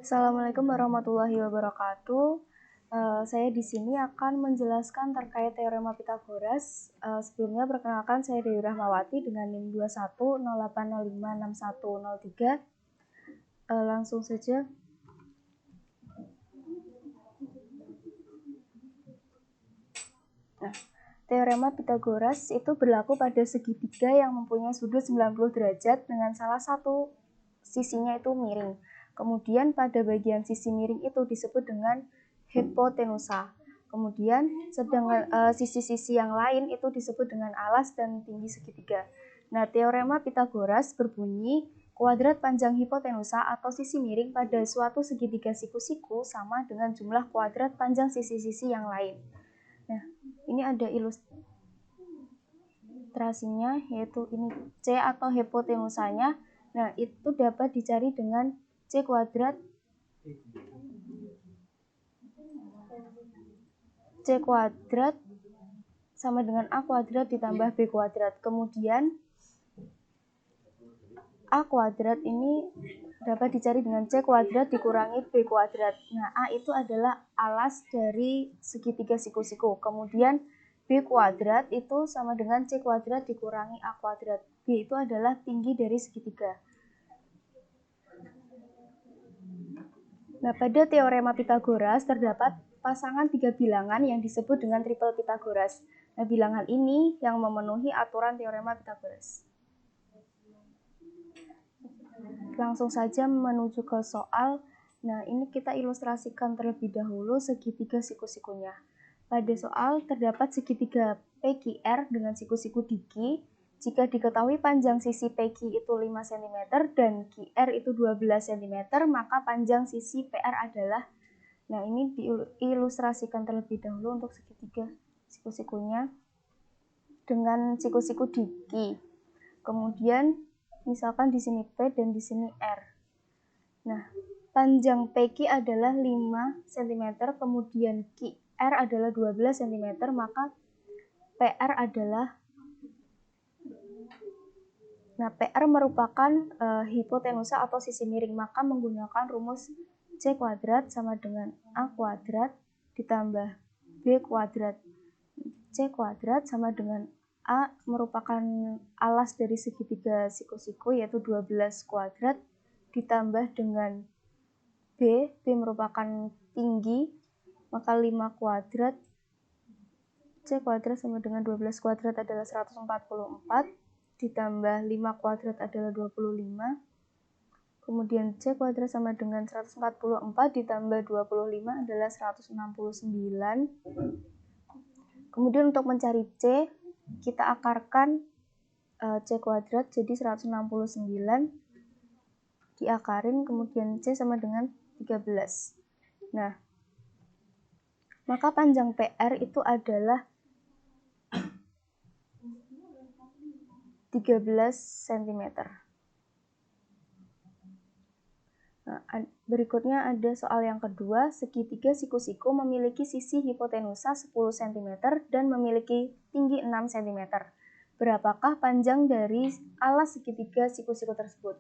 Assalamualaikum warahmatullahi wabarakatuh. Saya di sini akan menjelaskan terkait teorema Pythagoras. Sebelumnya perkenalkan, saya Dewi Rahmawati dengan NIM 2108056103. Langsung saja. Teorema Pythagoras itu berlaku pada segitiga yang mempunyai sudut 90 derajat dengan salah satu sisinya itu miring. Kemudian pada bagian sisi miring itu disebut dengan hipotenusa. Kemudian sedangkan sisi-sisi yang lain itu disebut dengan alas dan tinggi segitiga. Nah, teorema Pythagoras berbunyi kuadrat panjang hipotenusa atau sisi miring pada suatu segitiga siku-siku sama dengan jumlah kuadrat panjang sisi-sisi yang lain. Nah, ini ada ilustrasinya, yaitu ini C atau hipotenusanya. Nah, itu dapat dicari dengan C kuadrat sama dengan A kuadrat ditambah B kuadrat. Kemudian A kuadrat ini dapat dicari dengan C kuadrat dikurangi B kuadrat. Nah, A itu adalah alas dari segitiga siku-siku. Kemudian B kuadrat itu sama dengan C kuadrat dikurangi A kuadrat. B itu adalah tinggi dari segitiga. Nah, pada teorema Pythagoras terdapat pasangan tiga bilangan yang disebut dengan triple Pythagoras. Nah, bilangan ini yang memenuhi aturan teorema Pythagoras. Langsung saja menuju ke soal. Nah, ini kita ilustrasikan terlebih dahulu segitiga siku-sikunya. Pada soal terdapat segitiga PQR dengan siku-siku DQ. Jika diketahui panjang sisi PQ itu 5 cm dan QR itu 12 cm, maka panjang sisi PR adalah, nah ini diilustrasikan terlebih dahulu untuk segitiga siku-sikunya dengan siku-siku DQ. Kemudian misalkan di sini P dan di sini R. Nah, panjang PQ adalah 5 cm, kemudian QR adalah 12 cm, maka PR adalah, nah PR merupakan hipotenusa atau sisi miring, maka menggunakan rumus C kuadrat sama dengan A kuadrat ditambah B kuadrat. C kuadrat sama dengan A merupakan alas dari segitiga siku-siku yaitu 12 kuadrat ditambah dengan B merupakan tinggi, maka 5 kuadrat. C kuadrat sama dengan 12 kuadrat adalah 144 ditambah 5 kuadrat adalah 25. Kemudian C kuadrat sama dengan 144 ditambah 25 adalah 169. Kemudian untuk mencari C, kita akarkan C kuadrat jadi 169 diakarin, kemudian C sama dengan 13. Nah, maka panjang PR itu adalah 13 cm. Nah, berikutnya ada soal yang kedua. Segitiga siku-siku memiliki sisi hipotenusa 10 cm dan memiliki tinggi 6 cm. Berapakah panjang dari alas segitiga siku-siku tersebut?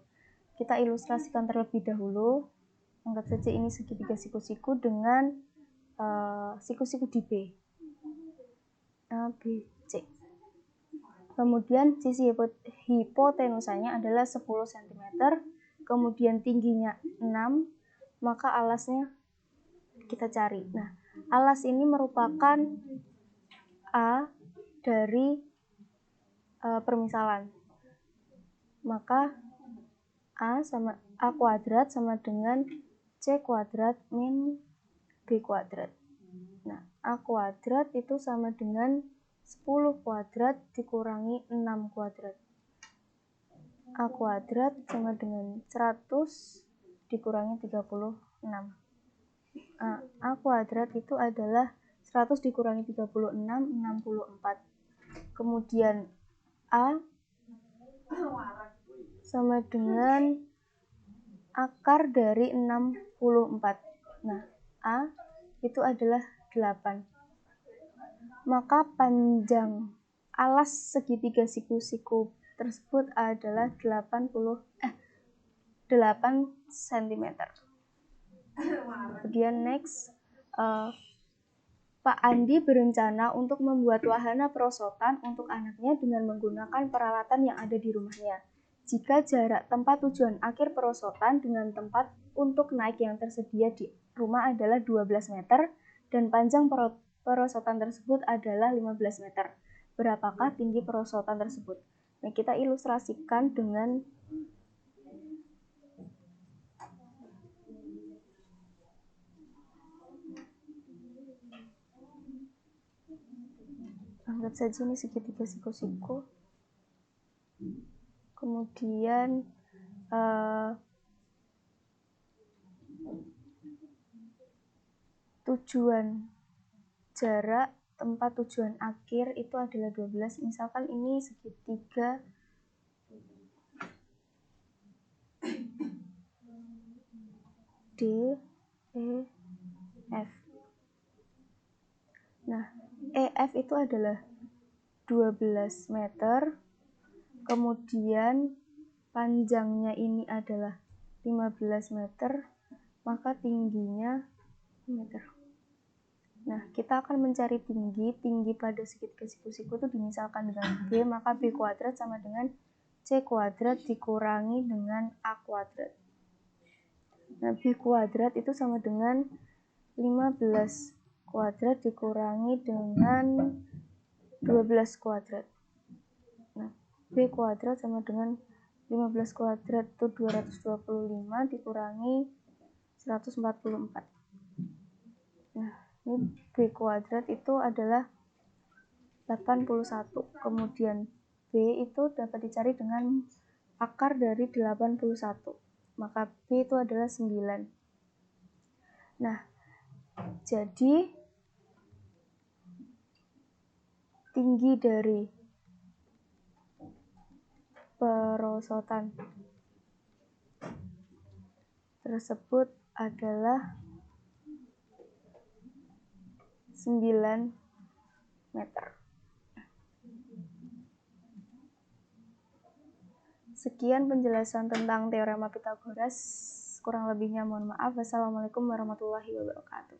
Kita ilustrasikan terlebih dahulu. Anggap saja ini segitiga siku-siku dengan siku-siku di B. A, B, C. Kemudian sisi hipotenusanya adalah 10 cm, kemudian tingginya 6, maka alasnya kita cari. Nah, alas ini merupakan A dari permisalan. Maka A kuadrat sama dengan C kuadrat min B kuadrat. Nah, A kuadrat itu sama dengan 10 kuadrat dikurangi 6 kuadrat. A kuadrat sama dengan 100 dikurangi 36. A kuadrat itu adalah 100 dikurangi 36, 64. Kemudian A sama dengan akar dari 64. Nah, A itu adalah 8. Maka panjang alas segitiga siku-siku tersebut adalah 8 cm. Kemudian next, Pak Andi berencana untuk membuat wahana perosotan untuk anaknya dengan menggunakan peralatan yang ada di rumahnya. Jika jarak tempat tujuan akhir perosotan dengan tempat untuk naik yang tersedia di rumah adalah 12 meter dan panjang perosotan tersebut adalah 15 meter, berapakah tinggi perosotan tersebut? Nah, kita ilustrasikan dengan anggap saja ini segitiga siku-siku. Kemudian tujuan jarak tempat tujuan akhir itu adalah 12. Misalkan ini segitiga D, E, F. Nah, EF itu adalah 12 meter, kemudian panjangnya ini adalah 15 meter, maka tingginya meter. Nah, kita akan mencari tinggi pada segitiga siku-siku itu dimisalkan dengan B, maka B kuadrat sama dengan C kuadrat dikurangi dengan A kuadrat. Nah, B kuadrat itu sama dengan 15 kuadrat dikurangi dengan 12 kuadrat. Nah, B kuadrat sama dengan 15 kuadrat itu 225 dikurangi 144. Nah, ini B kuadrat itu adalah 81. Kemudian B itu dapat dicari dengan akar dari 81. Maka B itu adalah 9. Nah, jadi tinggi dari perosotan tersebut adalah 9 meter. Sekian penjelasan tentang teorema Pythagoras. Kurang lebihnya mohon maaf. Wassalamualaikum warahmatullahi wabarakatuh.